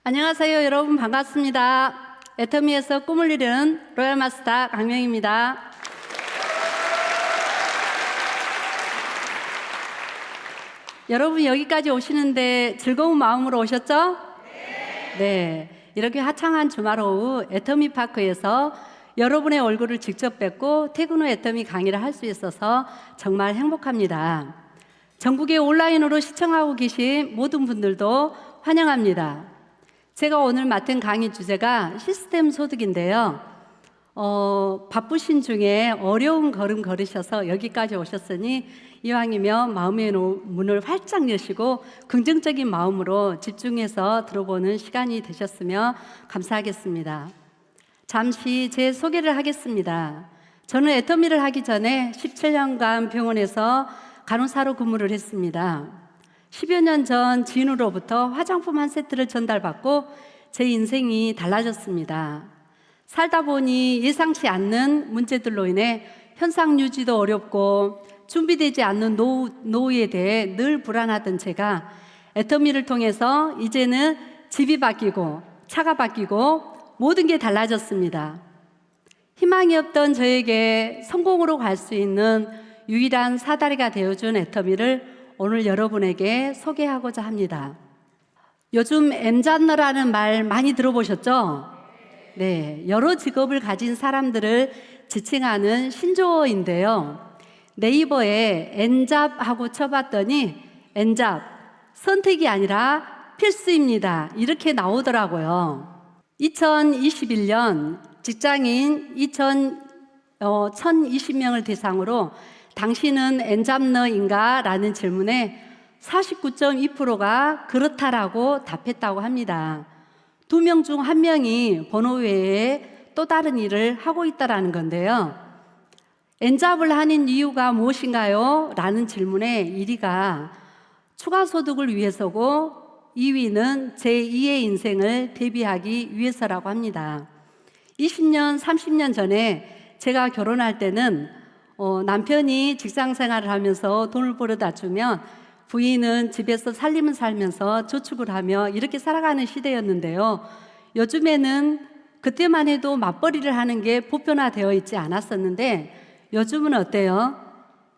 안녕하세요, 여러분. 반갑습니다. 애터미에서 꿈을 이루는 로얄마스터 강명입니다. 여러분, 여기까지 오시는데 즐거운 마음으로 오셨죠? 네. 이렇게 화창한 주말 오후 애터미 파크에서 여러분의 얼굴을 직접 뵙고 퇴근 후 애터미 강의를 할 수 있어서 정말 행복합니다. 전국에 온라인으로 시청하고 계신 모든 분들도 환영합니다. 제가 오늘 맡은 강의 주제가 시스템 소득인데요. 바쁘신 중에 어려운 걸음 걸으셔서 여기까지 오셨으니 이왕이면 마음의 문을 활짝 여시고 긍정적인 마음으로 집중해서 들어보는 시간이 되셨으면 감사하겠습니다. 잠시 제 소개를 하겠습니다. 저는 애터미를 하기 전에 17년간 병원에서 간호사로 근무를 했습니다. 10여 년 전 지인으로부터 화장품 한 세트를 전달받고 제 인생이 달라졌습니다. 살다 보니 예상치 않는 문제들로 인해 현상 유지도 어렵고 준비되지 않는 노후에 대해 늘 불안하던 제가 애터미를 통해서 이제는 집이 바뀌고 차가 바뀌고 모든 게 달라졌습니다. 희망이 없던 저에게 성공으로 갈 수 있는 유일한 사다리가 되어준 애터미를 오늘 여러분에게 소개하고자 합니다. 요즘 M잔너라는 말 많이 들어보셨죠? 네, 여러 직업을 가진 사람들을 지칭하는 신조어인데요. 네이버에 N잡하고 쳐봤더니 N잡, 선택이 아니라 필수입니다. 이렇게 나오더라고요. 2021년 직장인 1020명을 대상으로 당신은 N잡너인가? 라는 질문에 49.2%가 그렇다라고 답했다고 합니다. 2명 중 1명이 번호 외에 또 다른 일을 하고 있다는 건데요. N잡을 하는 이유가 무엇인가요? 라는 질문에 1위가 추가 소득을 위해서고 2위는 제2의 인생을 대비하기 위해서라고 합니다. 20년, 30년 전에 제가 결혼할 때는 남편이 직장 생활을 하면서 돈을 벌어다 주면 부인은 집에서 살림을 살면서 저축을 하며 이렇게 살아가는 시대였는데요. 요즘에는 그때만 해도 맞벌이를 하는 게 보편화되어 있지 않았었는데 요즘은 어때요?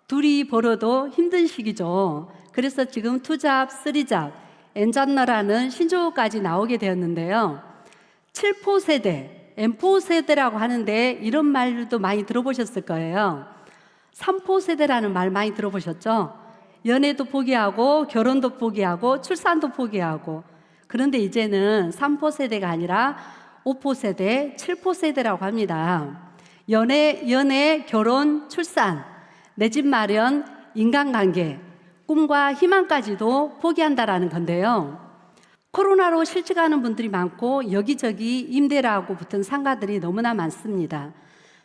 둘이 벌어도 힘든 시기죠. 그래서 지금 2잡, 3잡, N잡너라는 신조어까지 나오게 되었는데요. 7포 세대, M4 세대라고 하는데 이런 말도 많이 들어보셨을 거예요. 3포 세대라는 말 많이 들어보셨죠? 연애도 포기하고 결혼도 포기하고 출산도 포기하고 그런데 이제는 3포 세대가 아니라 5포 세대, 7포 세대라고 합니다. 연애, 결혼, 출산, 내 집 마련, 인간관계, 꿈과 희망까지도 포기한다라는 건데요. 코로나로 실직하는 분들이 많고 여기저기 임대라고 붙은 상가들이 너무나 많습니다.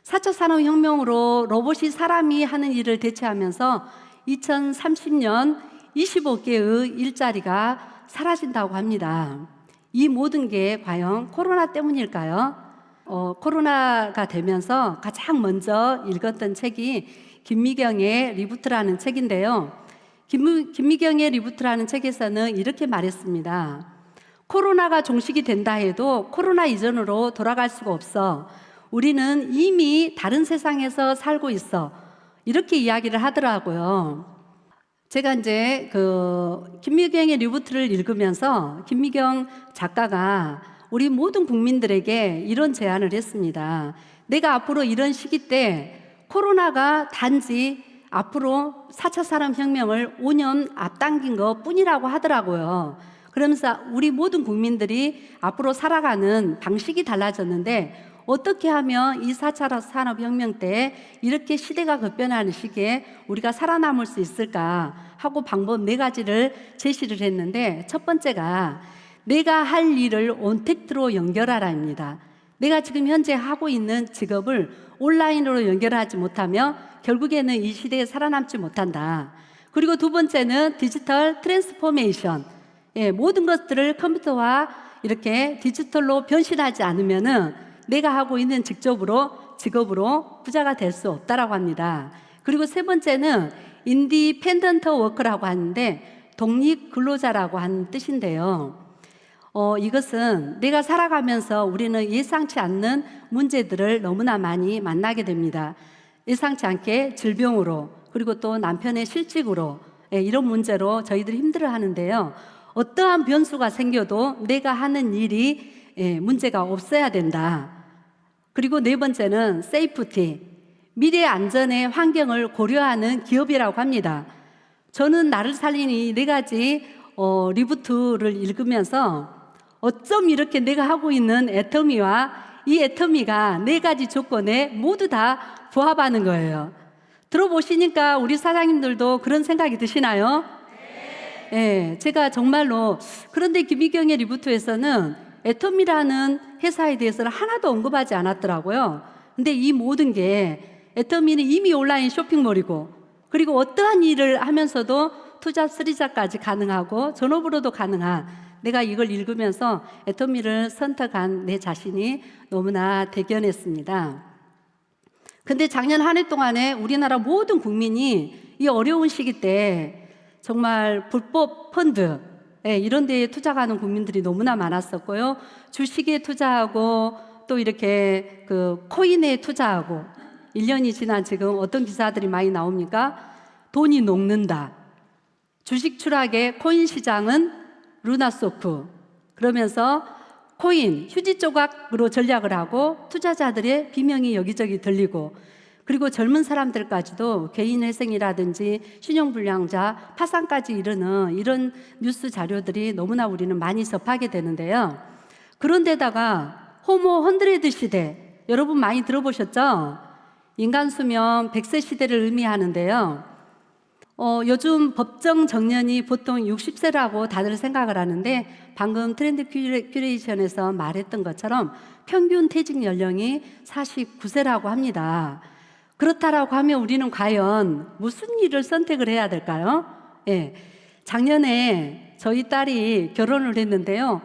4차 산업혁명으로 로봇이 사람이 하는 일을 대체하면서 2030년 25개의 일자리가 사라진다고 합니다. 이 모든 게 과연 코로나 때문일까요? 코로나가 되면서 가장 먼저 읽었던 책이 김미경의 리부트라는 책인데요. 김미경의 리부트라는 책에서는 이렇게 말했습니다. 코로나가 종식이 된다 해도 코로나 이전으로 돌아갈 수가 없어. 우리는 이미 다른 세상에서 살고 있어. 이렇게 이야기를 하더라고요. 제가 이제 김미경의 리부트를 읽으면서 김미경 작가가 우리 모든 국민들에게 이런 제안을 했습니다. 내가 앞으로 이런 시기 때 코로나가 단지 앞으로 4차 산업혁명을 5년 앞당긴 것 뿐이라고 하더라고요. 그러면서 우리 모든 국민들이 앞으로 살아가는 방식이 달라졌는데 어떻게 하면 이 4차 산업혁명 때 이렇게 시대가 급변하는 시기에 우리가 살아남을 수 있을까 하고 방법 4가지를 제시를 했는데 첫 번째가 내가 할 일을 온택트로 연결하라입니다. 내가 지금 현재 하고 있는 직업을 온라인으로 연결하지 못하면 결국에는 이 시대에 살아남지 못한다. 그리고 2번째는 디지털 트랜스포메이션. 모든 것들을 컴퓨터와 이렇게 디지털로 변신하지 않으면은 내가 하고 있는 직업으로 부자가 될 수 없다라고 합니다. 그리고 3번째는 인디펜던트 워커라고 하는데 독립 근로자라고 하는 뜻인데요. 이것은 내가 살아가면서 우리는 예상치 않는 문제들을 너무나 많이 만나게 됩니다. 예상치 않게 질병으로, 그리고 또 남편의 실직으로, 이런 문제로 저희들이 힘들어 하는데요. 어떠한 변수가 생겨도 내가 하는 일이 문제가 없어야 된다. 그리고 네 번째는 세이프티, 미래 안전의 환경을 고려하는 기업이라고 합니다. 저는 나를 살린 이 네 가지 리부트를 읽으면서 어쩜 이렇게 내가 하고 있는 애터미와 이 애터미가 네 가지 조건에 모두 다 부합하는 거예요. 들어보시니까 우리 사장님들도 그런 생각이 드시나요? 네. 제가 정말로, 그런데 김희경의 리부트에서는 애터미라는 회사에 대해서는 하나도 언급하지 않았더라고요. 근데 이 모든 게 애터미는 이미 온라인 쇼핑몰이고, 그리고 어떠한 일을 하면서도 투잡, 쓰리잡까지 가능하고 전업으로도 가능한, 내가 이걸 읽으면서 애터미를 선택한 내 자신이 너무나 대견했습니다. 근데 작년 한 해 동안에 우리나라 모든 국민이 이 어려운 시기 때 정말 불법 펀드, 이런 데에 투자하는 국민들이 너무나 많았었고요. 주식에 투자하고 또 이렇게 그 코인에 투자하고, 1년이 지난 지금 어떤 기사들이 많이 나옵니까? 돈이 녹는다. 주식 추락의 코인 시장은 루나소크. 그러면서 코인, 휴지 조각으로 전략을 하고 투자자들의 비명이 여기저기 들리고, 그리고 젊은 사람들까지도 개인회생이라든지 신용불량자, 파산까지 이르는 이런 뉴스 자료들이 너무나 우리는 많이 접하게 되는데요. 그런데다가 호모 100 시대, 여러분 많이 들어보셨죠? 인간 수명 100세 시대를 의미하는데요. 요즘 법정 정년이 보통 60세라고 다들 생각을 하는데, 방금 트렌드 큐레이션에서 말했던 것처럼 평균 퇴직 연령이 49세라고 합니다. 그렇다라고 하면 우리는 과연 무슨 일을 선택을 해야 될까요? 작년에 저희 딸이 결혼을 했는데요.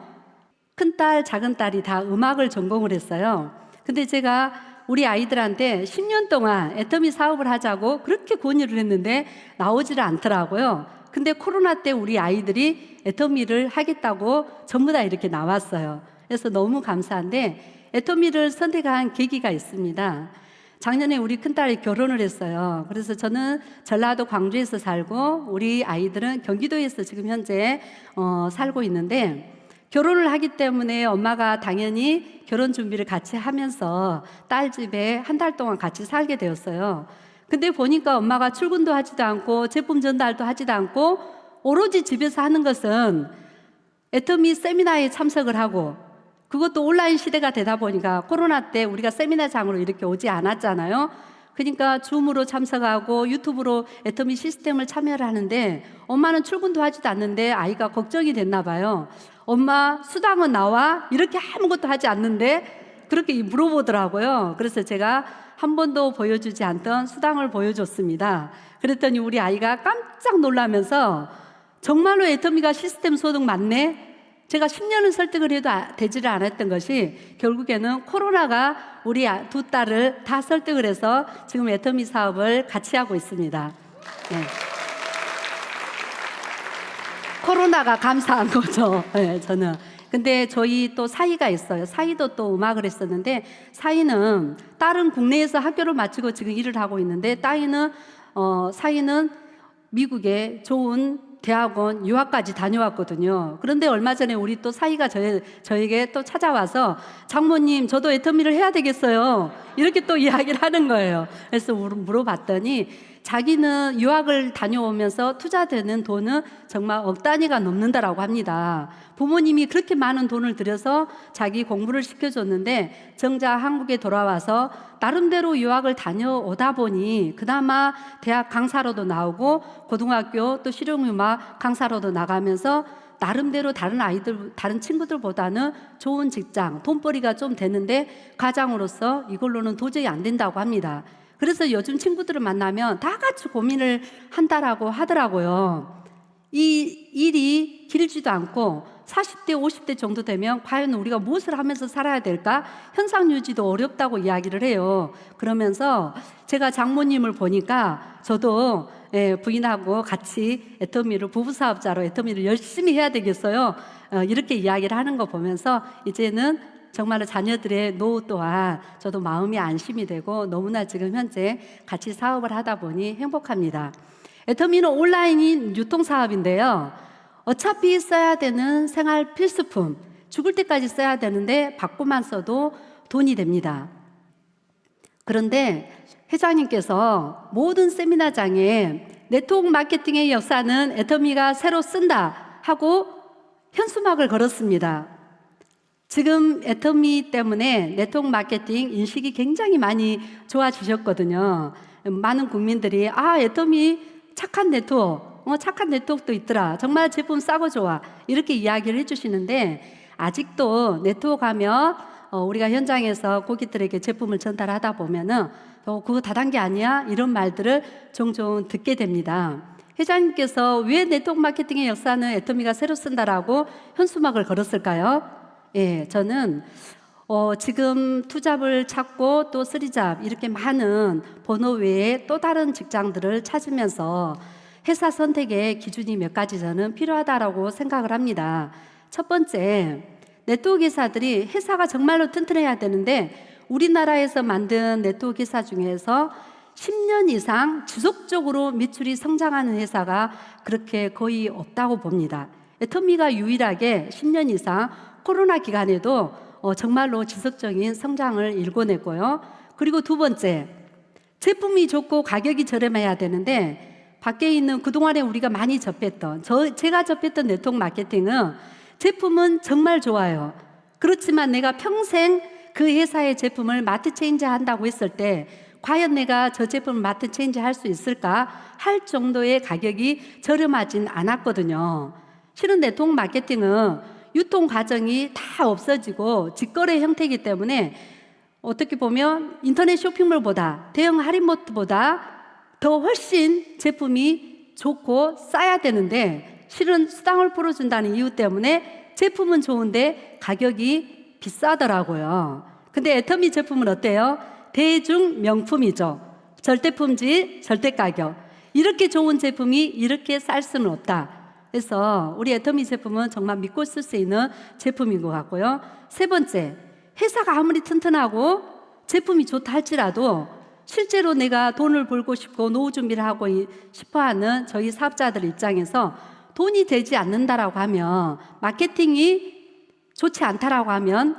큰딸, 작은딸이 다 음악을 전공을 했어요. 근데 제가 우리 아이들한테 10년 동안 애터미 사업을 하자고 그렇게 권유를 했는데 나오지를 않더라고요. 근데 코로나 때 우리 아이들이 애터미를 하겠다고 전부 다 이렇게 나왔어요. 그래서 너무 감사한데, 애터미를 선택한 계기가 있습니다. 작년에 우리 큰딸이 결혼을 했어요. 그래서 저는 전라도 광주에서 살고 우리 아이들은 경기도에서 지금 현재 살고 있는데, 결혼을 하기 때문에 엄마가 당연히 결혼 준비를 같이 하면서 딸 집에 한 달 동안 같이 살게 되었어요. 근데 보니까 엄마가 출근도 하지도 않고 제품 전달도 하지도 않고 오로지 집에서 하는 것은 애터미 세미나에 참석을 하고, 그것도 온라인 시대가 되다 보니까 코로나 때 우리가 세미나장으로 이렇게 오지 않았잖아요. 그러니까 줌으로 참석하고 유튜브로 애터미 시스템을 참여를 하는데, 엄마는 출근도 하지도 않는데 아이가 걱정이 됐나 봐요. 엄마 수당은 나와? 이렇게 아무것도 하지 않는데 그렇게 물어보더라고요. 그래서 제가 한 번도 보여주지 않던 수당을 보여줬습니다. 그랬더니 우리 아이가 깜짝 놀라면서 정말로 애터미가 시스템 소득 맞네? 제가 10년을 설득을 해도 되지를 않았던 것이 결국에는 코로나가 우리 두 딸을 다 설득을 해서 지금 애터미 사업을 같이 하고 있습니다. 네. 코로나가 감사한 거죠. 네, 저는. 근데 저희 또 사이가 있어요. 사이도 또 음악을 했었는데, 사이는 딸은 국내에서 학교를 마치고 지금 일을 하고 있는데, 사이는 미국에 좋은 대학원 유학까지 다녀왔거든요. 그런데 얼마 전에 우리 또 사이가 저에게 또 찾아와서, 장모님 저도 애터미를 해야 되겠어요, 이렇게 또 이야기를 하는 거예요. 그래서 물어봤더니 자기는 유학을 다녀오면서 투자되는 돈은 정말 억 단위가 넘는다라고 합니다. 부모님이 그렇게 많은 돈을 들여서 자기 공부를 시켜줬는데 정작 한국에 돌아와서 나름대로 유학을 다녀오다 보니 그나마 대학 강사로도 나오고 고등학교 또 실용음악 강사로도 나가면서 나름대로 다른 친구들보다는 좋은 직장, 돈벌이가 좀 되는데 가장으로서 이걸로는 도저히 안 된다고 합니다. 그래서 요즘 친구들을 만나면 다 같이 고민을 한다라고 하더라고요. 이 일이 길지도 않고 40대, 50대 정도 되면 과연 우리가 무엇을 하면서 살아야 될까? 현상 유지도 어렵다고 이야기를 해요. 그러면서 제가 장모님을 보니까 저도 부인하고 같이 애터미를, 부부사업자로 애터미를 열심히 해야 되겠어요. 이렇게 이야기를 하는 거 보면서 이제는 정말로 자녀들의 노후 또한 저도 마음이 안심이 되고 너무나 지금 현재 같이 사업을 하다 보니 행복합니다. 애터미는 온라인인 유통사업인데요. 어차피 써야 되는 생활 필수품, 죽을 때까지 써야 되는데 받고만 써도 돈이 됩니다. 그런데 회장님께서 모든 세미나장에 네트워크 마케팅의 역사는 애터미가 새로 쓴다 하고 현수막을 걸었습니다. 지금 애터미 때문에 네트워크 마케팅 인식이 굉장히 많이 좋아지셨거든요. 많은 국민들이 애터미 착한 네트워크, 착한 네트워크도 있더라. 정말 제품 싸고 좋아. 이렇게 이야기를 해주시는데 아직도 네트워크 하면 우리가 현장에서 고객들에게 제품을 전달하다 보면은 그거 다단계 아니야? 이런 말들을 종종 듣게 됩니다. 회장님께서 왜 네트워크 마케팅의 역사는 애터미가 새로 쓴다라고 현수막을 걸었을까요? 예, 저는 지금 투잡을 찾고 또 쓰리잡 이렇게 많은 번호 외에 또 다른 직장들을 찾으면서 회사 선택의 기준이 몇 가지 저는 필요하다라고 생각을 합니다. 첫 번째, 네트워크 회사들이 회사가 정말로 튼튼해야 되는데 우리나라에서 만든 네트워크 회사 중에서 10년 이상 지속적으로 매출이 성장하는 회사가 그렇게 거의 없다고 봅니다. 애터미가 유일하게 10년 이상 코로나 기간에도 정말로 지속적인 성장을 일궈냈고요. 그리고 두 번째, 제품이 좋고 가격이 저렴해야 되는데 밖에 있는 그동안에 우리가 많이 접했던 제가 접했던 네트워크 마케팅은 제품은 정말 좋아요. 그렇지만 내가 평생 그 회사의 제품을 마트 체인지 한다고 했을 때 과연 내가 저 제품을 마트 체인지 할 수 있을까 할 정도의 가격이 저렴하진 않았거든요. 실은 네트워크 마케팅은 유통 과정이 다 없어지고 직거래 형태이기 때문에 어떻게 보면 인터넷 쇼핑몰보다 대형 할인마트보다 더 훨씬 제품이 좋고 싸야 되는데 실은 수당을 풀어준다는 이유 때문에 제품은 좋은데 가격이 비싸더라고요. 근데 애터미 제품은 어때요? 대중 명품이죠. 절대 품질, 절대 가격. 이렇게 좋은 제품이 이렇게 쌀 수는 없다. 그래서 우리 애터미 제품은 정말 믿고 쓸 수 있는 제품인 것 같고요. 세 번째, 회사가 아무리 튼튼하고 제품이 좋다 할지라도 실제로 내가 돈을 벌고 싶고 노후 준비를 하고 싶어하는 저희 사업자들 입장에서 돈이 되지 않는다라고 하면 마케팅이 좋지 않다라고 하면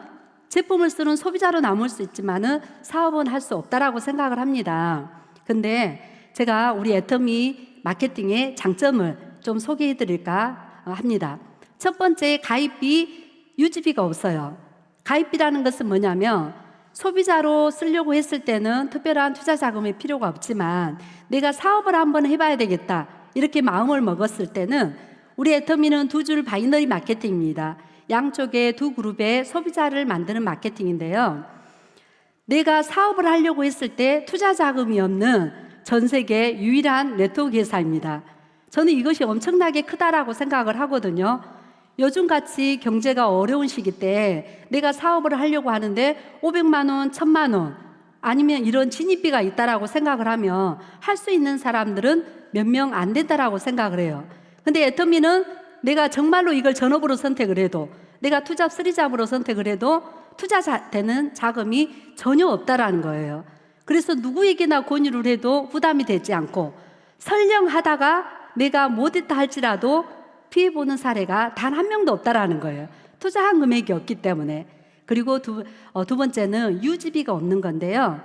제품을 쓰는 소비자로 남을 수 있지만은 사업은 할 수 없다라고 생각을 합니다. 근데 제가 우리 애터미 마케팅의 장점을 좀 소개해 드릴까 합니다. 첫 번째, 가입비, 유지비가 없어요. 가입비라는 것은 뭐냐면 소비자로 쓰려고 했을 때는 특별한 투자 자금이 필요가 없지만 내가 사업을 한번 해봐야 되겠다 이렇게 마음을 먹었을 때는 우리 애터미는 두 줄 바이너리 마케팅입니다. 양쪽에 두 그룹의 소비자를 만드는 마케팅인데요. 내가 사업을 하려고 했을 때 투자 자금이 없는 전 세계 유일한 네트워크 회사입니다. 저는 이것이 엄청나게 크다라고 생각을 하거든요. 요즘같이 경제가 어려운 시기 때 내가 사업을 하려고 하는데 500만 원, 1000만 원 아니면 이런 진입비가 있다라고 생각을 하면 할 수 있는 사람들은 몇 명 안 된다라고 생각을 해요. 근데 애터미는 내가 정말로 이걸 전업으로 선택을 해도 내가 투잡, 쓰리잡으로 선택을 해도 투자되는 자금이 전혀 없다라는 거예요. 그래서 누구에게나 권유를 해도 부담이 되지 않고 설령 하다가 내가 못했다 할지라도 피해보는 사례가 단 한 명도 없다라는 거예요. 투자한 금액이 없기 때문에. 그리고 두 번째는 유지비가 없는 건데요.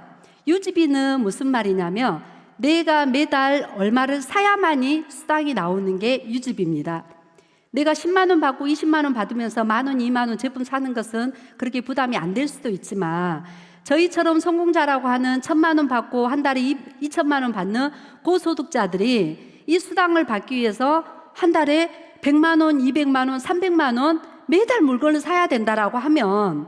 유지비는 무슨 말이냐면 내가 매달 얼마를 사야만이 수당이 나오는 게 유지비입니다. 내가 10만 원 받고 20만 원 받으면서 만 원, 2만 원 제품 사는 것은 그렇게 부담이 안 될 수도 있지만 저희처럼 성공자라고 하는 1000만 원 받고 한 달에 2천만 원 받는 고소득자들이 이 수당을 받기 위해서 한 달에 100만 원, 200만 원, 300만 원 매달 물건을 사야 된다라고 하면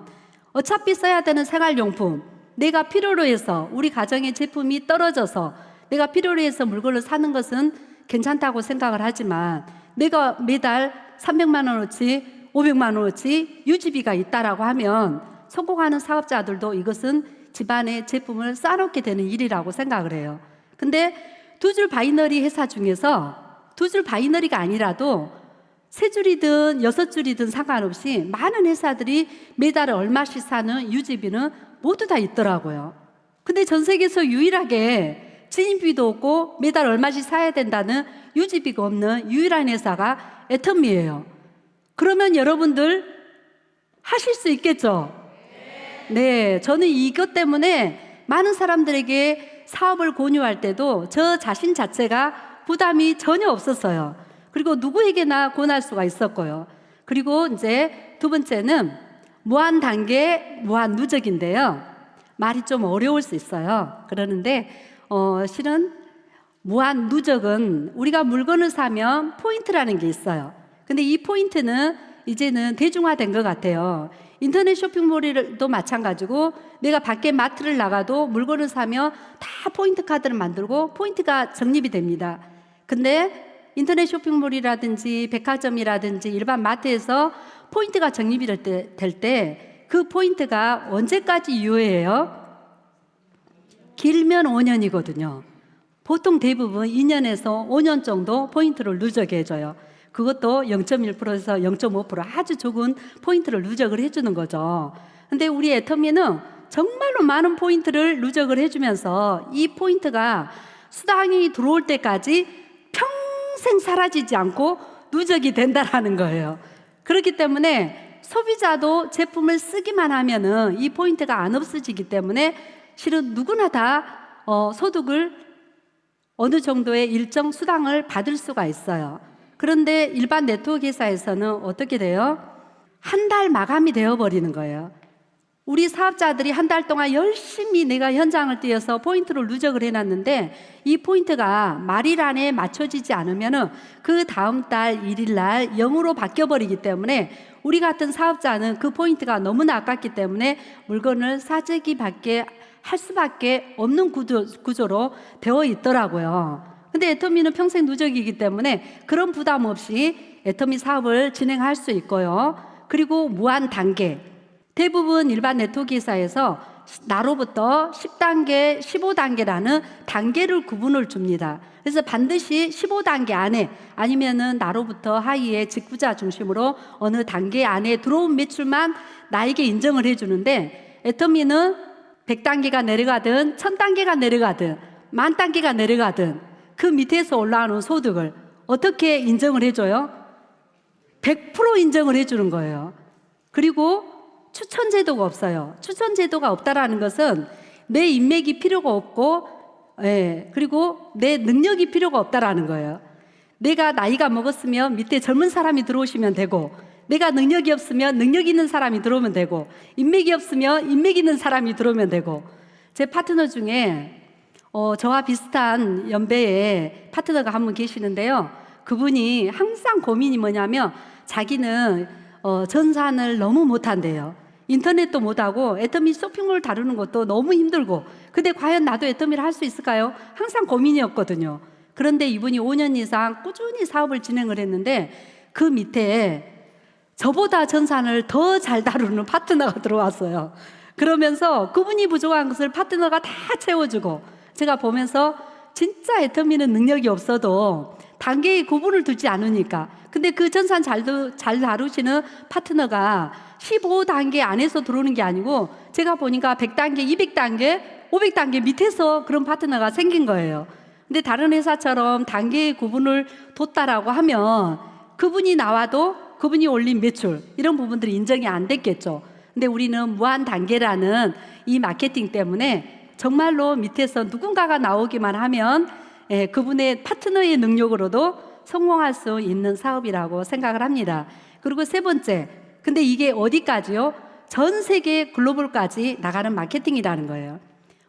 어차피 써야 되는 생활용품 내가 필요로 해서 우리 가정의 제품이 떨어져서 내가 필요로 해서 물건을 사는 것은 괜찮다고 생각을 하지만 내가 매달 300만 원어치 500만 원어치 유지비가 있다라고 하면 성공하는 사업자들도 이것은 집안에 제품을 쌓아놓게 되는 일이라고 생각을 해요. 근데 두 줄 바이너리 회사 중에서 두 줄 바이너리가 아니라도 세 줄이든 여섯 줄이든 상관없이 많은 회사들이 매달 얼마씩 사는 유지비는 모두 다 있더라고요. 근데 전 세계에서 유일하게 진입비도 없고 매달 얼마씩 사야 된다는 유지비가 없는 유일한 회사가 애터미예요. 그러면 여러분들 하실 수 있겠죠? 네, 저는 이것 때문에 많은 사람들에게 사업을 권유할 때도 저 자신 자체가 부담이 전혀 없었어요. 그리고 누구에게나 권할 수가 있었고요. 그리고 이제 두 번째는 무한 단계, 무한 누적인데요. 말이 좀 어려울 수 있어요. 그러는데 실은 무한 누적은 우리가 물건을 사면 포인트라는 게 있어요. 근데 이 포인트는 이제는 대중화된 것 같아요. 인터넷 쇼핑몰도 마찬가지고 내가 밖에 마트를 나가도 물건을 사면 다 포인트 카드를 만들고 포인트가 적립이 됩니다. 근데 인터넷 쇼핑몰이라든지 백화점이라든지 일반 마트에서 포인트가 적립이 될 때 그 포인트가 언제까지 유효해요? 길면 5년이거든요. 보통 대부분 2년에서 5년 정도 포인트를 누적해 줘요. 그것도 0.1%에서 0.5% 아주 적은 포인트를 누적을 해주는 거죠. 근데 우리 애터미는 정말로 많은 포인트를 누적을 해주면서 이 포인트가 수당이 들어올 때까지 평생 사라지지 않고 누적이 된다라는 거예요. 그렇기 때문에 소비자도 제품을 쓰기만 하면은 이 포인트가 안 없어지기 때문에 실은 누구나 다 소득을 어느 정도의 일정 수당을 받을 수가 있어요. 그런데 일반 네트워크 회사에서는 어떻게 돼요? 한 달 마감이 되어버리는 거예요. 우리 사업자들이 한 달 동안 열심히 내가 현장을 뛰어서 포인트를 누적을 해놨는데 이 포인트가 말일 안에 맞춰지지 않으면 그 다음 달 1일 날 0으로 바뀌어버리기 때문에 우리 같은 사업자는 그 포인트가 너무나 아깝기 때문에 물건을 사재기밖에 할 수밖에 없는 구조로 되어 있더라고요. 근데 애터미는 평생 누적이기 때문에 그런 부담 없이 애터미 사업을 진행할 수 있고요. 그리고 무한 단계. 대부분 일반 네트워크 회사에서 나로부터 10단계, 15단계라는 단계를 구분을 줍니다. 그래서 반드시 15단계 안에 아니면은 나로부터 하위의 직구자 중심으로 어느 단계 안에 들어온 매출만 나에게 인정을 해주는데 애터미는 100단계가 내려가든 1000단계가 내려가든 10,000단계가 내려가든 그 밑에서 올라오는 소득을 어떻게 인정을 해줘요? 100% 인정을 해주는 거예요. 그리고 추천 제도가 없어요. 추천 제도가 없다라는 것은 내 인맥이 필요가 없고, 그리고 내 능력이 필요가 없다라는 거예요. 내가 나이가 먹었으면 밑에 젊은 사람이 들어오시면 되고, 내가 능력이 없으면 능력 있는 사람이 들어오면 되고, 인맥이 없으면 인맥 있는 사람이 들어오면 되고. 제 파트너 중에 저와 비슷한 연배의 파트너가 한 분 계시는데요. 그분이 항상 고민이 뭐냐면 자기는 전산을 너무 못한대요. 인터넷도 못하고 애터미 쇼핑몰 다루는 것도 너무 힘들고, 근데 과연 나도 애터미를 할 수 있을까요? 항상 고민이었거든요. 그런데 이분이 5년 이상 꾸준히 사업을 진행을 했는데 그 밑에 저보다 전산을 더 잘 다루는 파트너가 들어왔어요. 그러면서 그분이 부족한 것을 파트너가 다 채워주고, 제가 보면서 진짜 애터미는 능력이 없어도 단계의 구분을 두지 않으니까. 근데 그 전산 잘 다루시는 파트너가 15단계 안에서 들어오는 게 아니고 제가 보니까 100단계, 200단계, 500단계 밑에서 그런 파트너가 생긴 거예요. 근데 다른 회사처럼 단계의 구분을 뒀다라고 하면 그분이 나와도 그분이 올린 매출 이런 부분들이 인정이 안 됐겠죠. 근데 우리는 무한 단계라는 이 마케팅 때문에 정말로 밑에서 누군가가 나오기만 하면 그분의 파트너의 능력으로도 성공할 수 있는 사업이라고 생각을 합니다. 그리고 세 번째, 근데 이게 어디까지요? 전 세계 글로벌까지 나가는 마케팅이라는 거예요.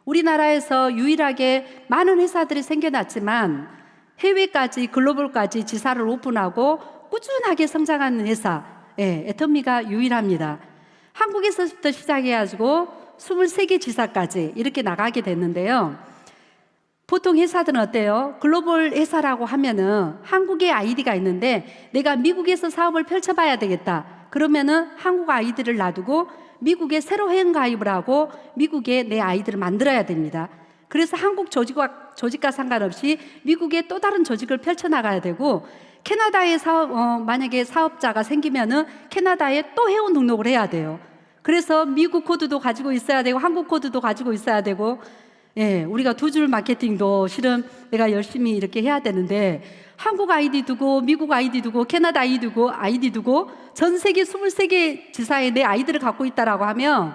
우리나라에서 유일하게 많은 회사들이 생겨났지만 해외까지 글로벌까지 지사를 오픈하고 꾸준하게 성장하는 회사, 애터미가 유일합니다. 한국에서부터 시작해가지고 23개 지사까지 이렇게 나가게 됐는데요. 보통 회사들은 어때요? 글로벌 회사라고 하면은 한국의 아이디가 있는데 내가 미국에서 사업을 펼쳐봐야 되겠다. 그러면은 한국 아이디를 놔두고 미국에 새로 회원 가입을 하고 미국에 내 아이디를 만들어야 됩니다. 그래서 한국 조직과 상관없이 미국의 또 다른 조직을 펼쳐나가야 되고, 캐나다에 만약에 사업자가 생기면은 캐나다에 또 회원 등록을 해야 돼요. 그래서 미국 코드도 가지고 있어야 되고 한국 코드도 가지고 있어야 되고, 예, 우리가 두 줄 마케팅도 실은 내가 열심히 이렇게 해야 되는데, 한국 아이디 두고 미국 아이디 두고 캐나다 아이디 두고 전 세계 23개 지사에 내 아이디를 갖고 있다라고 하면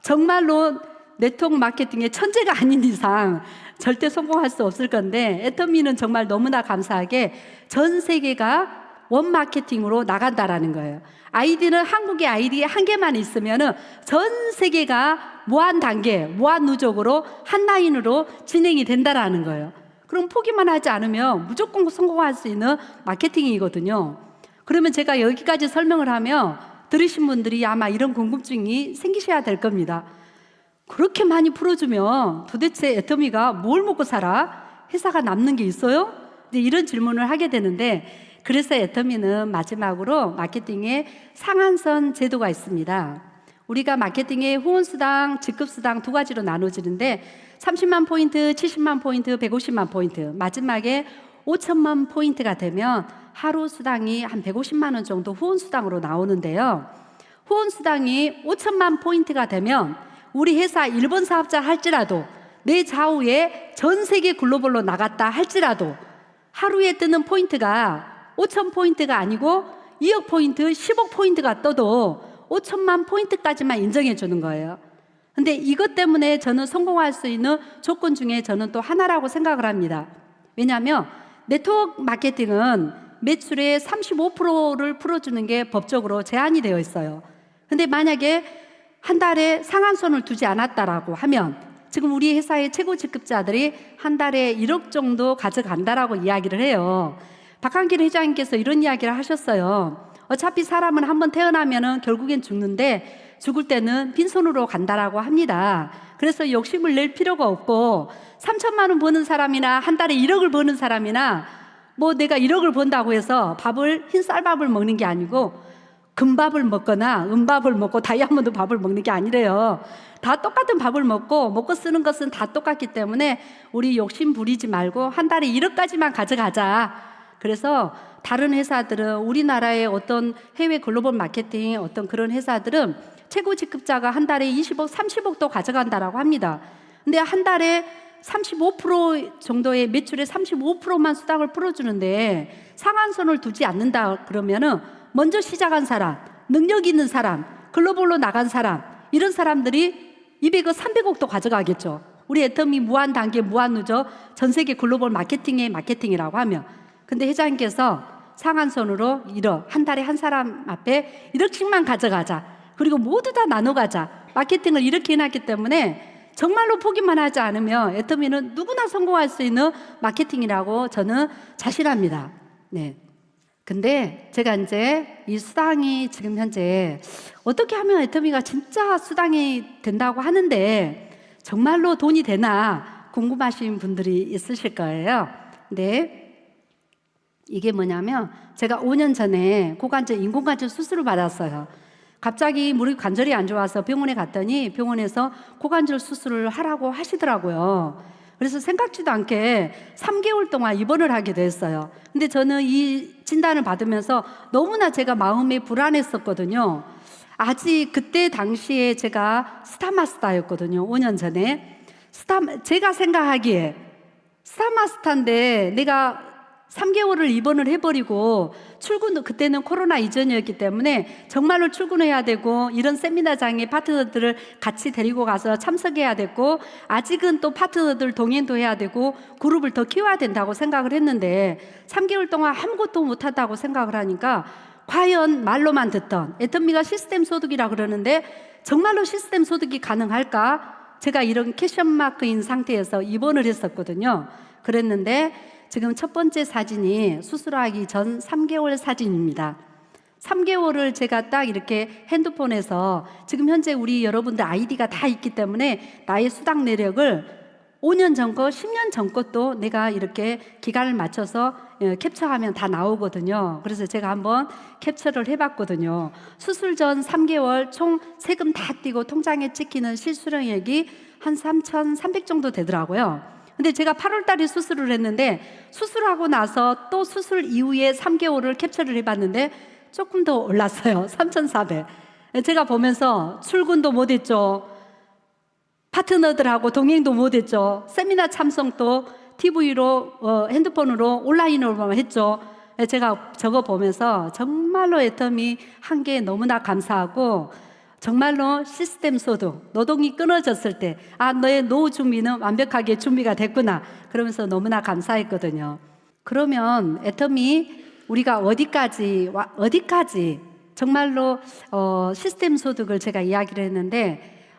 정말로 네트워크 마케팅의 천재가 아닌 이상 절대 성공할 수 없을 건데, 애터미는 정말 너무나 감사하게 전 세계가 원 마케팅으로 나간다라는 거예요. 아이디는 한국의 아이디 한 개만 있으면은 전 세계가 무한 단계, 무한 누적으로 한 라인으로 진행이 된다라는 거예요. 그럼 포기만 하지 않으면 무조건 성공할 수 있는 마케팅이거든요. 그러면 제가 여기까지 설명을 하면 들으신 분들이 아마 이런 궁금증이 생기셔야 될 겁니다. 그렇게 많이 풀어주면 도대체 애터미가 뭘 먹고 살아? 회사가 남는 게 있어요? 이런 질문을 하게 되는데, 그래서 애터미는 마지막으로 마케팅에 상한선 제도가 있습니다. 우리가 마케팅의 후원수당, 직급수당 두 가지로 나눠지는데 30만 포인트, 70만 포인트, 150만 포인트, 마지막에 5천만 포인트가 되면 하루 수당이 한 150만 원 정도 후원수당으로 나오는데요. 후원수당이 5천만 포인트가 되면 우리 회사 일본 사업자 할지라도, 내 좌우에 전 세계 글로벌로 나갔다 할지라도 하루에 뜨는 포인트가 5천 포인트가 아니고 2억 포인트, 10억 포인트가 떠도 5천만 포인트까지만 인정해 주는 거예요. 근데 이것 때문에 저는 성공할 수 있는 조건 중에 저는 또 하나라고 생각을 합니다. 왜냐하면 네트워크 마케팅은 매출의 35%를 풀어주는 게 법적으로 제한이 되어 있어요. 근데 만약에 한 달에 상한선을 두지 않았다라고 하면 지금 우리 회사의 최고 직급자들이 한 달에 1억 정도 가져간다라고 이야기를 해요. 박한길 회장님께서 이런 이야기를 하셨어요. 어차피 사람은 한번 태어나면은 결국엔 죽는데 죽을 때는 빈손으로 간다라고 합니다. 그래서 욕심을 낼 필요가 없고 3천만 원 버는 사람이나 한 달에 1억을 버는 사람이나 뭐 내가 1억을 번다고 해서 흰 쌀밥을 먹는 게 아니고 금밥을 먹거나 은밥을 먹고 다이아몬드 밥을 먹는 게 아니래요. 다 똑같은 밥을 먹고 쓰는 것은 다 똑같기 때문에 우리 욕심 부리지 말고 한 달에 1억까지만 가져가자. 그래서 다른 회사들은, 우리나라의 어떤 해외 글로벌 마케팅 어떤 그런 회사들은 최고 직급자가 한 달에 20억, 30억도 가져간다라고 합니다. 근데 한 달에 35% 정도의 매출의 35%만 수당을 풀어주는데 상한선을 두지 않는다 그러면은 먼저 시작한 사람, 능력 있는 사람, 글로벌로 나간 사람, 이런 사람들이 200억, 300억도 가져가겠죠. 우리 애터미 무한 단계, 무한 누적 전 세계 글로벌 마케팅이라고 하면. 근데 회장님께서 상한선으로 1억, 한 달에 한 사람 앞에 1억씩만 가져가자. 그리고 모두 다 나눠 가자. 마케팅을 이렇게 해놨기 때문에 정말로 포기만 하지 않으면 애터미는 누구나 성공할 수 있는 마케팅이라고 저는 자신합니다. 네. 근데 제가 이제 이 수당이 지금 현재 어떻게 하면 애터미가 진짜 수당이 된다고 하는데 정말로 돈이 되나 궁금하신 분들이 있으실 거예요. 근데 이게 뭐냐면 제가 5년 전에 인공관절 수술을 받았어요. 갑자기 무릎 관절이 안 좋아서 병원에 갔더니 병원에서 고관절 수술을 하라고 하시더라고요. 그래서 생각지도 않게 3개월 동안 입원을 하게 됐어요. 근데 저는 이 진단을 받으면서 너무나 제가 마음이 불안했었거든요. 아직 그때 당시에 제가 스타마스터였거든요. 5년 전에. 제가 생각하기에 스타마스터인데 내가 3개월을 입원을 해버리고 그때는 코로나 이전이었기 때문에 정말로 출근해야 되고 이런 세미나장에 파트너들을 같이 데리고 가서 참석해야 됐고 아직은 또 파트너들 동행도 해야 되고 그룹을 더 키워야 된다고 생각을 했는데 3개월 동안 아무것도 못한다고 생각을 하니까 과연 말로만 듣던 애터미가 시스템 소득이라 그러는데 정말로 시스템 소득이 가능할까? 제가 이런 퀘션 마크인 상태에서 입원을 했었거든요. 그랬는데 지금 첫 번째 사진이 수술하기 전 3개월 사진입니다. 3개월을 제가 딱 이렇게 핸드폰에서 지금 현재 우리 여러분들 아이디가 다 있기 때문에 나의 수당 내역을 5년 전 거, 10년 전 것도 내가 이렇게 기간을 맞춰서 캡처하면 다 나오거든요. 그래서 제가 한번 캡처를 해봤거든요. 수술 전 3개월 총 세금 다 떼고 통장에 찍히는 실수령액이 한 3,300 정도 되더라고요. 근데 제가 8월 달에 수술을 했는데 수술하고 나서 또 수술 이후에 3개월을 캡처를 해봤는데 조금 더 올랐어요. 3,400. 제가 보면서 출근도 못했죠. 파트너들하고 동행도 못했죠. 세미나 참석도 TV로 핸드폰으로 온라인으로만 했죠. 제가 저거 보면서 정말로 애터미 한 게 너무나 감사하고 정말로 시스템 소득, 노동이 끊어졌을 때 너의 노후 준비는 완벽하게 준비가 됐구나 그러면서 너무나 감사했거든요. 그러면 애터미 우리가 어디까지 정말로 시스템 소득을 제가 이야기를 했는데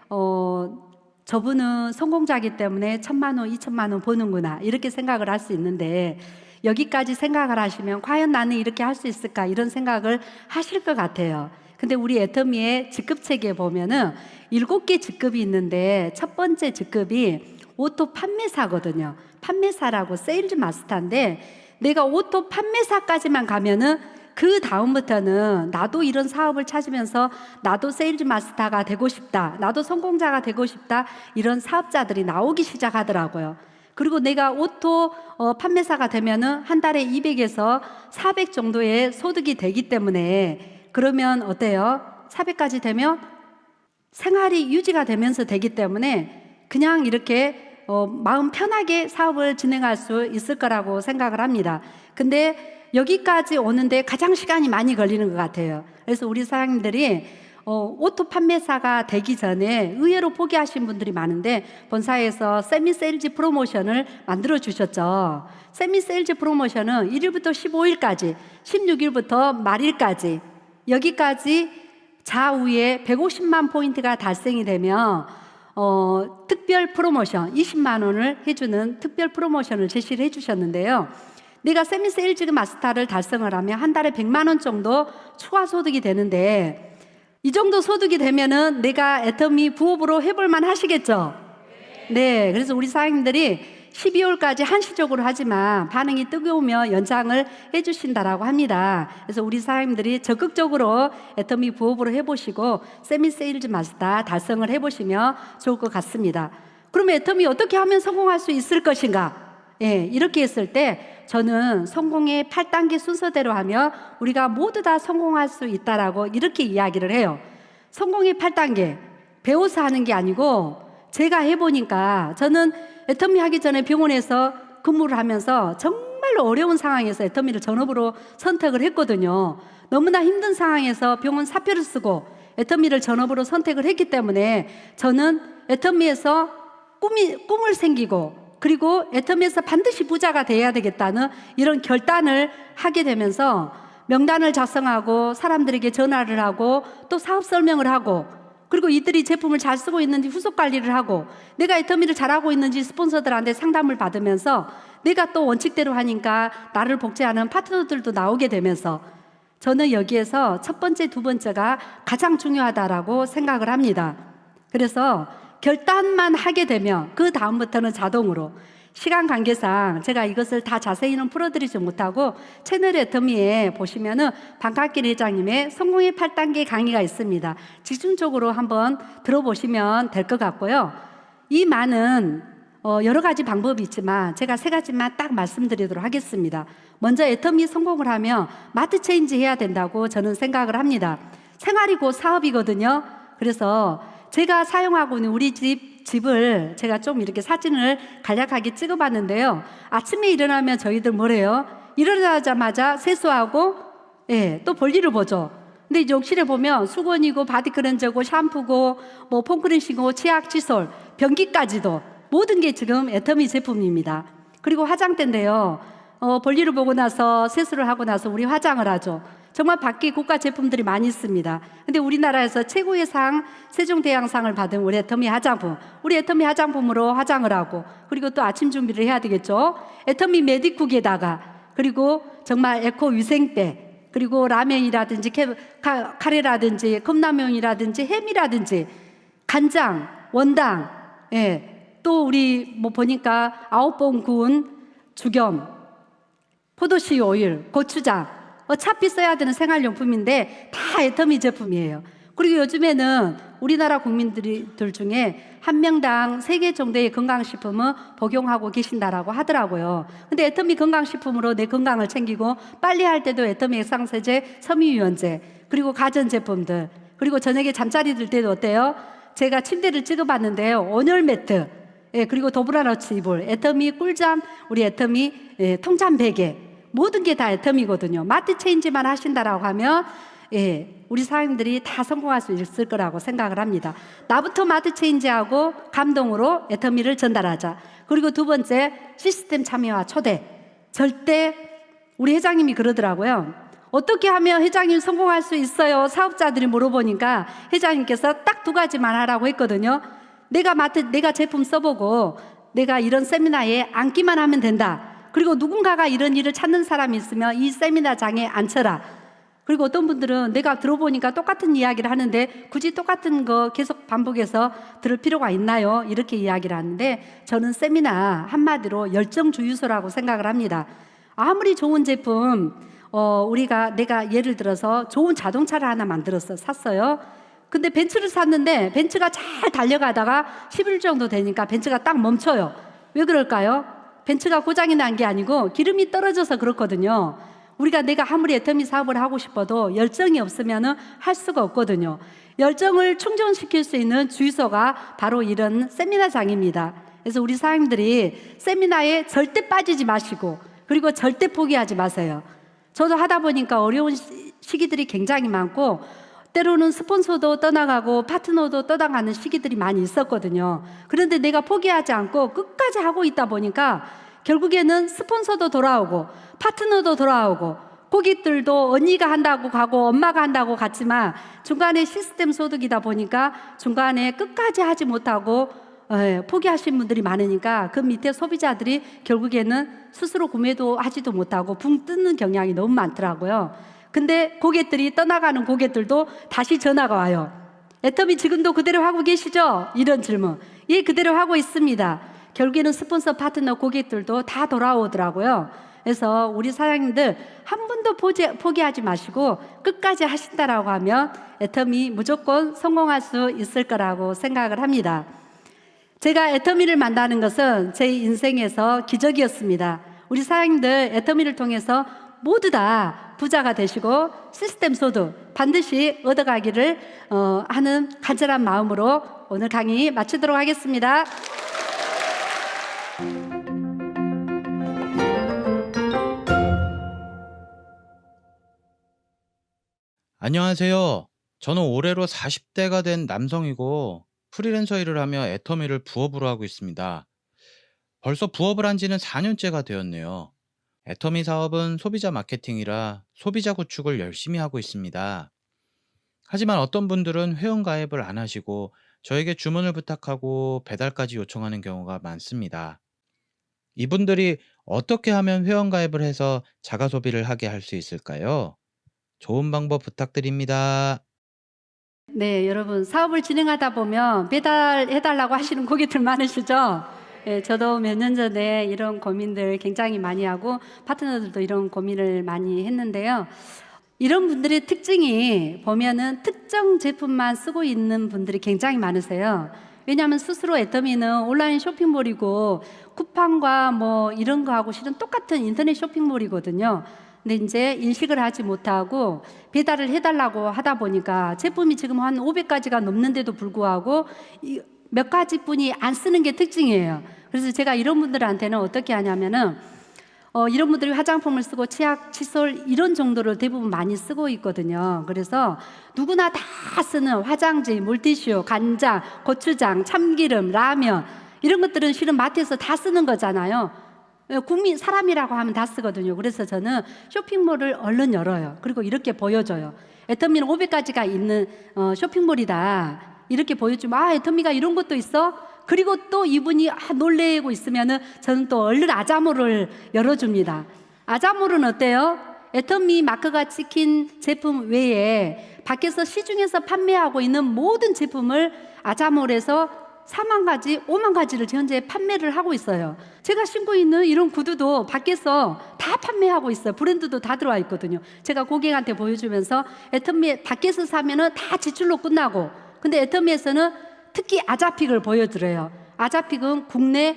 저분은 성공자이기 때문에 1,000만 원, 2,000만 원 버는구나 이렇게 생각을 할 수 있는데 여기까지 생각을 하시면 과연 나는 이렇게 할 수 있을까 이런 생각을 하실 것 같아요. 근데 우리 애터미의 직급체계에 보면은 7개 직급이 있는데 첫 번째 직급이 오토 판매사거든요. 판매사라고 세일즈 마스터인데 내가 오토 판매사까지만 가면은 그 다음부터는 나도 이런 사업을 찾으면서 나도 세일즈 마스터가 되고 싶다. 나도 성공자가 되고 싶다. 이런 사업자들이 나오기 시작하더라고요. 그리고 내가 오토 판매사가 되면은 한 달에 200에서 400 정도의 소득이 되기 때문에 그러면 어때요? 400까지 되면 생활이 유지가 되면서 되기 때문에 그냥 이렇게 마음 편하게 사업을 진행할 수 있을 거라고 생각을 합니다. 근데 여기까지 오는데 가장 시간이 많이 걸리는 것 같아요. 그래서 우리 사장님들이 오토 판매사가 되기 전에 의외로 포기하신 분들이 많은데 본사에서 세미 세일즈 프로모션을 만들어 주셨죠. 세미 세일즈 프로모션은 1일부터 15일까지 16일부터 말일까지 여기까지 좌우에 150만 포인트가 달성이 되면 특별 프로모션 20만 원을 해주는 특별 프로모션을 제시를 해주셨는데요. 내가 세미 세일즈 마스터를 달성을 하면 한 달에 100만 원 정도 추가 소득이 되는데 이 정도 소득이 되면은 내가 애터미 부업으로 해볼만 하시겠죠? 네, 그래서 우리 사장님들이 12월까지 한시적으로 하지만 반응이 뜨거우면 연장을 해주신다라고 합니다. 그래서 우리 사장님들이 적극적으로 애터미 부업으로 해보시고 세미 세일즈 마스터 달성을 해보시면 좋을 것 같습니다. 그러면 애터미 어떻게 하면 성공할 수 있을 것인가? 예, 이렇게 했을 때 저는 성공의 8단계 순서대로 하면 우리가 모두 다 성공할 수 있다라고 이렇게 이야기를 해요. 성공의 8단계 배워서 하는 게 아니고 제가 해보니까 저는 애터미 하기 전에 병원에서 근무를 하면서 정말로 어려운 상황에서 애터미를 전업으로 선택을 했거든요. 너무나 힘든 상황에서 병원 사표를 쓰고 애터미를 전업으로 선택을 했기 때문에 저는 애터미에서 꿈을 생기고 그리고 애터미에서 반드시 부자가 돼야 되겠다는 이런 결단을 하게 되면서 명단을 작성하고 사람들에게 전화를 하고 또 사업 설명을 하고 그리고 이들이 제품을 잘 쓰고 있는지 후속 관리를 하고 내가 애터미를 잘하고 있는지 스폰서들한테 상담을 받으면서 내가 또 원칙대로 하니까 나를 복제하는 파트너들도 나오게 되면서 저는 여기에서 첫 번째, 두 번째가 가장 중요하다라고 생각을 합니다. 그래서 결단만 하게 되면 그 다음부터는 자동으로 시간 관계상 제가 이것을 다 자세히는 풀어드리지 못하고 채널 애터미에 보시면은 반갑길 회장님의 성공의 8단계 강의가 있습니다. 집중적으로 한번 들어보시면 될 것 같고요. 이 많은 여러 가지 방법이 있지만 제가 3가지만 딱 말씀드리도록 하겠습니다. 먼저 애터미 성공을 하면 마트 체인지 해야 된다고 저는 생각을 합니다. 생활이 곧 사업이거든요. 그래서 제가 사용하고 있는 우리 집을 제가 좀 이렇게 사진을 간략하게 찍어봤는데요. 아침에 일어나면 저희들 뭐래요? 일어나자마자 세수하고 또 볼일을 보죠. 근데 이제 욕실에 보면 수건이고 바디 클렌저고 샴푸고 뭐 폼크렌싱이고 치약 칫솔 변기까지도 모든 게 지금 애터미 제품입니다. 그리고 화장대인데요. 볼일을 보고 나서 세수를 하고 나서 우리 화장을 하죠. 정말 밖에 고가 제품들이 많이 있습니다. 근데 우리나라에서 최고의 상 세종대왕상을 받은 우리 애터미 화장품, 우리 애터미 화장품으로 화장을 하고 그리고 또 아침 준비를 해야 되겠죠. 애터미 메디쿡에다가 그리고 정말 에코 위생백 그리고 라면이라든지 카레라든지 컵라면이라든지 햄이라든지 간장, 원당 또 우리 뭐 보니까 9번 구운 죽염 포도씨유 오일, 고추장 어차피 써야 되는 생활용품인데 다 애터미 제품이에요. 그리고 요즘에는 우리나라 국민들 중에 한 명당 3개 정도의 건강식품을 복용하고 계신다라고 하더라고요. 근데 애터미 건강식품으로 내 건강을 챙기고 빨리 할 때도 애터미 액상세제, 섬유유연제, 그리고 가전제품들, 그리고 저녁에 잠자리 들 때도 어때요? 제가 침대를 찍어봤는데요. 온열 매트, 예, 그리고 도브라너츠 이불, 애터미 꿀잠, 우리 애터미 통잠 베개, 모든 게 다 애터미거든요. 마트 체인지만 하신다라고 하면 우리 사람들이 다 성공할 수 있을 거라고 생각을 합니다. 나부터 마트 체인지하고 감동으로 애터미를 전달하자. 그리고 두 번째, 시스템 참여와 초대. 절대 우리 회장님이 그러더라고요. 어떻게 하면 회장님 성공할 수 있어요? 사업자들이 물어보니까 회장님께서 딱 2가지만 하라고 했거든요. 내가 제품 써보고 내가 이런 세미나에 앉기만 하면 된다. 그리고 누군가가 이런 일을 찾는 사람이 있으면 이 세미나장에 앉혀라. 그리고 어떤 분들은 내가 들어보니까 똑같은 이야기를 하는데 굳이 똑같은 거 계속 반복해서 들을 필요가 있나요? 이렇게 이야기를 하는데 저는 세미나 한마디로 열정주유소라고 생각을 합니다. 아무리 좋은 제품, 내가 예를 들어서 좋은 자동차를 하나 샀어요. 근데 벤츠를 샀는데 벤츠가 잘 달려가다가 10일 정도 되니까 벤츠가 딱 멈춰요. 왜 그럴까요? 벤츠가 고장이 난 게 아니고 기름이 떨어져서 그렇거든요. 내가 아무리 애터미 사업을 하고 싶어도 열정이 없으면 할 수가 없거든요. 열정을 충전시킬 수 있는 주유소가 바로 이런 세미나장입니다. 그래서 우리 사장님들이 세미나에 절대 빠지지 마시고 그리고 절대 포기하지 마세요. 저도 하다 보니까 어려운 시기들이 굉장히 많고 때로는 스폰서도 떠나가고 파트너도 떠나가는 시기들이 많이 있었거든요. 그런데 내가 포기하지 않고 끝까지 하고 있다 보니까 결국에는 스폰서도 돌아오고 파트너도 돌아오고 고객들도 언니가 한다고 가고 엄마가 한다고 갔지만 중간에 시스템 소득이다 보니까 중간에 끝까지 하지 못하고 포기하신 분들이 많으니까 그 밑에 소비자들이 결국에는 스스로 구매도 하지도 못하고 붕 뜨는 경향이 너무 많더라고요. 근데 고객들이 떠나가는 고객들도 다시 전화가 와요. 애터미 지금도 그대로 하고 계시죠? 이런 질문. 예, 그대로 하고 있습니다. 결국에는 스폰서 파트너 고객들도 다 돌아오더라고요. 그래서 우리 사장님들 한 번도 포기하지 마시고 끝까지 하신다라고 하면 애터미 무조건 성공할 수 있을 거라고 생각을 합니다. 제가 애터미를 만나는 것은 제 인생에서 기적이었습니다. 우리 사장님들 애터미를 통해서 모두 다 부자가 되시고 시스템 소득 반드시 얻어가기를 하는 간절한 마음으로 오늘 강의 마치도록 하겠습니다. 안녕하세요. 저는 올해로 40대가 된 남성이고 프리랜서 일을 하며 애터미를 부업으로 하고 있습니다. 벌써 부업을 한 지는 4년째가 되었네요. 애터미 사업은 소비자 마케팅이라 소비자 구축을 열심히 하고 있습니다. 하지만 어떤 분들은 회원 가입을 안 하시고 저에게 주문을 부탁하고 배달까지 요청하는 경우가 많습니다. 이분들이 어떻게 하면 회원 가입을 해서 자가 소비를 하게 할 수 있을까요? 좋은 방법 부탁드립니다. 네, 여러분 사업을 진행하다 보면 배달해달라고 하시는 고객들 많으시죠? 예, 저도 몇 년 전에 이런 고민들 굉장히 많이 하고 파트너들도 이런 고민을 많이 했는데요. 이런 분들의 특징이 보면은 특정 제품만 쓰고 있는 분들이 굉장히 많으세요. 왜냐하면 스스로 애터미는 온라인 쇼핑몰이고 쿠팡과 뭐 이런 거하고 실은 똑같은 인터넷 쇼핑몰이거든요. 근데 이제 인식을 하지 못하고 배달을 해달라고 하다 보니까 제품이 지금 한 500가지가 넘는데도 불구하고 몇 가지뿐이 안 쓰는 게 특징이에요. 그래서 제가 이런 분들한테는 어떻게 하냐면은 이런 분들이 화장품을 쓰고 치약, 칫솔 이런 정도를 대부분 많이 쓰고 있거든요. 그래서 누구나 다 쓰는 화장지, 물티슈, 간장, 고추장, 참기름, 라면 이런 것들은 실은 마트에서 다 쓰는 거잖아요. 국민 사람이라고 하면 다 쓰거든요. 그래서 저는 쇼핑몰을 얼른 열어요. 그리고 이렇게 보여줘요. 애터미는 500가지가 있는 쇼핑몰이다. 이렇게 보여주면 애터미가 이런 것도 있어? 그리고 또 이분이 놀래고 있으면은 저는 또 얼른 아자모를 열어줍니다. 아자모는 어때요? 애터미 마크가 찍힌 제품 외에 밖에서 시중에서 판매하고 있는 모든 제품을 아자몰에서 4만 가지, 5만 가지를 현재 판매를 하고 있어요. 제가 신고 있는 이런 구두도 밖에서 다 판매하고 있어요. 브랜드도 다 들어와 있거든요. 제가 고객한테 보여주면서 애터미 밖에서 사면은 다 지출로 끝나고, 근데 애터미에서는 특히 아자픽을 보여드려요. 아자픽은 국내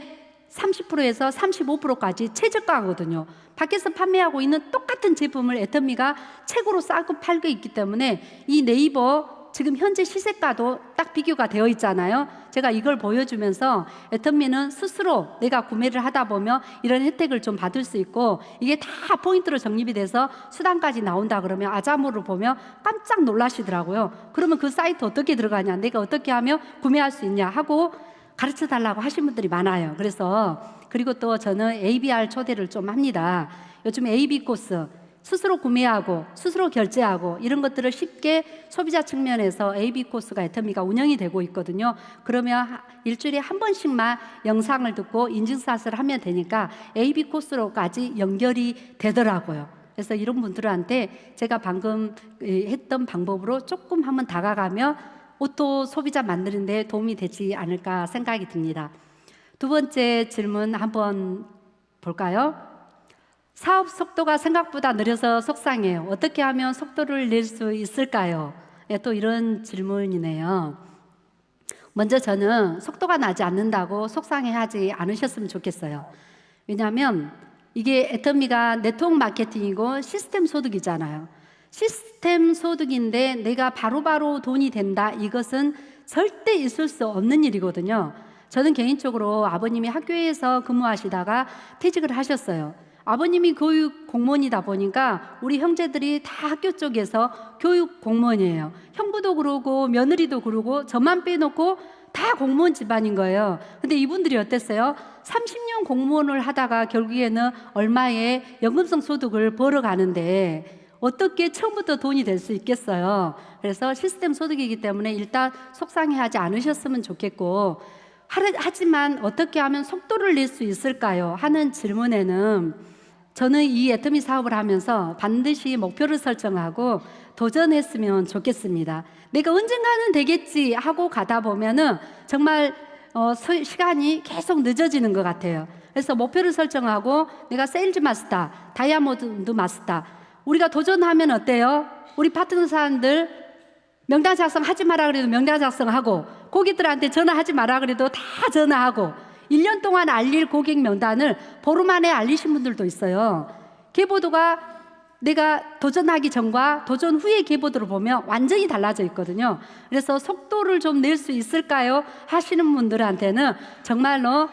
30%에서 35%까지 최저가거든요. 밖에서 판매하고 있는 똑같은 제품을 애터미가 최고로 싸고 팔고 있기 때문에 이 네이버 지금 현재 시세가도 딱 비교가 되어 있잖아요. 제가 이걸 보여주면서 애터미는 스스로 내가 구매를 하다 보면 이런 혜택을 좀 받을 수 있고, 이게 다 포인트로 적립이 돼서 수당까지 나온다 그러면 아자모를 보면 깜짝 놀라시더라고요. 그러면 그 사이트 어떻게 들어가냐, 내가 어떻게 하면 구매할 수 있냐 하고 가르쳐 달라고 하신 분들이 많아요. 그리고 또 저는 ABR 초대를 좀 합니다. 요즘 AB 코스 스스로 구매하고 스스로 결제하고 이런 것들을 쉽게 소비자 측면에서 AB 코스가 애터미가 운영이 되고 있거든요. 그러면 일주일에 한 번씩만 영상을 듣고 인증샷을 하면 되니까 AB 코스로까지 연결이 되더라고요. 그래서 이런 분들한테 제가 방금 했던 방법으로 조금 한번 다가가면 오토 소비자 만드는 데 도움이 되지 않을까 생각이 듭니다. 두 번째 질문 한번 볼까요? 사업 속도가 생각보다 느려서 속상해요. 어떻게 하면 속도를 낼 수 있을까요? 네, 또 이런 질문이네요. 먼저 저는 속도가 나지 않는다고 속상해하지 않으셨으면 좋겠어요. 왜냐하면 이게 애터미가 네트워크 마케팅이고 시스템 소득이잖아요. 시스템 소득인데 내가 바로바로 돈이 된다, 이것은 절대 있을 수 없는 일이거든요. 저는 개인적으로 아버님이 학교에서 근무하시다가 퇴직을 하셨어요. 아버님이 교육 공무원이다 보니까 우리 형제들이 다 학교 쪽에서 교육 공무원이에요. 형부도 그러고 며느리도 그러고 저만 빼놓고 다 공무원 집안인 거예요. 근데 이분들이 어땠어요? 30년 공무원을 하다가 결국에는 얼마의 연금성 소득을 벌어가는데 어떻게 처음부터 돈이 될 수 있겠어요? 그래서 시스템 소득이기 때문에 일단 속상해하지 않으셨으면 좋겠고, 하지만 어떻게 하면 속도를 낼 수 있을까요? 하는 질문에는 저는 이 애터미 사업을 하면서 반드시 목표를 설정하고 도전했으면 좋겠습니다. 내가 언젠가는 되겠지 하고 가다 보면은 정말 시간이 계속 늦어지는 것 같아요. 그래서 목표를 설정하고 내가 세일즈 마스터, 다이아몬드 마스터, 우리가 도전하면 어때요? 우리 파트너 사람들 명단 작성하지 마라 그래도 명단 작성하고, 고객들한테 전화하지 마라 그래도 다 전화하고, 1년 동안 알릴 고객 명단을 보름 안에 알리신 분들도 있어요. 계보도가 내가 도전하기 전과 도전 후의 계보도를 보면 완전히 달라져 있거든요. 그래서 속도를 좀 낼 수 있을까요? 하시는 분들한테는 정말로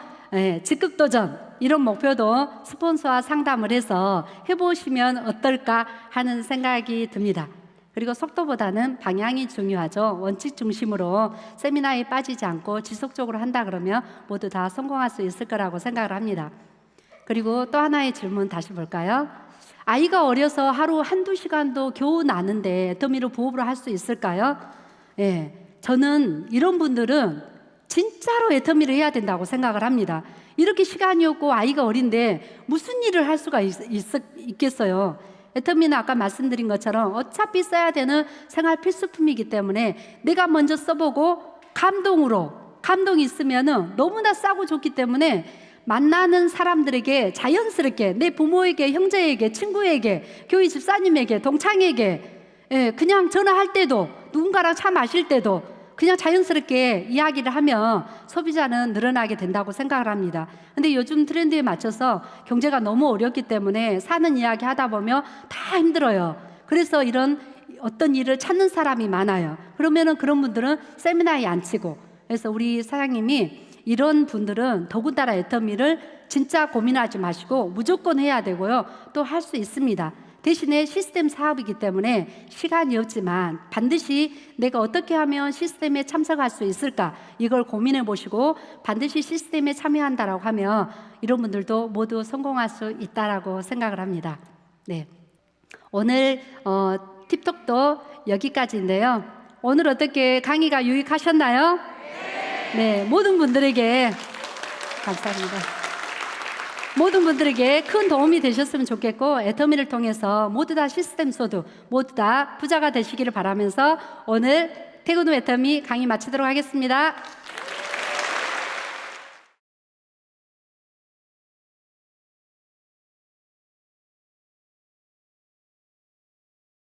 적극 도전, 이런 목표도 스폰서와 상담을 해서 해보시면 어떨까 하는 생각이 듭니다. 그리고 속도보다는 방향이 중요하죠. 원칙 중심으로 세미나에 빠지지 않고 지속적으로 한다 그러면 모두 다 성공할 수 있을 거라고 생각을 합니다. 그리고 또 하나의 질문 다시 볼까요? 아이가 어려서 하루 한두 시간도 겨우 나는데 애터미로 부업을 할 수 있을까요? 저는 이런 분들은 진짜로 애터미를 해야 된다고 생각을 합니다. 이렇게 시간이 없고 아이가 어린데 무슨 일을 할 수가 있겠어요? 애터미는 아까 말씀드린 것처럼 어차피 써야 되는 생활 필수품이기 때문에 내가 먼저 써보고 감동이 있으면은 너무나 싸고 좋기 때문에 만나는 사람들에게 자연스럽게, 내 부모에게, 형제에게, 친구에게, 교회 집사님에게, 동창에게, 그냥 전화할 때도, 누군가랑 차 마실 때도 그냥 자연스럽게 이야기를 하면 소비자는 늘어나게 된다고 생각을 합니다. 근데 요즘 트렌드에 맞춰서 경제가 너무 어렵기 때문에 사는 이야기 하다 보면 다 힘들어요. 그래서 이런 어떤 일을 찾는 사람이 많아요. 그러면은 그런 분들은 세미나에 안 치고, 그래서 우리 사장님이 이런 분들은 더군다나 애터미를 진짜 고민하지 마시고 무조건 해야 되고요. 또 할 수 있습니다. 대신에 시스템 사업이기 때문에 시간이 없지만 반드시 내가 어떻게 하면 시스템에 참석할 수 있을까, 이걸 고민해 보시고 반드시 시스템에 참여한다라고 하면 이런 분들도 모두 성공할 수 있다라고 생각을 합니다. 네, 오늘 팁톡도 여기까지인데요. 오늘 어떻게 강의가 유익하셨나요? 네, 모든 분들에게 감사합니다. 모든 분들에게 큰 도움이 되셨으면 좋겠고, 애터미를 통해서 모두 다 시스템 소득, 모두 다 부자가 되시기를 바라면서 오늘 퇴근 후 애터미 강의 마치도록 하겠습니다.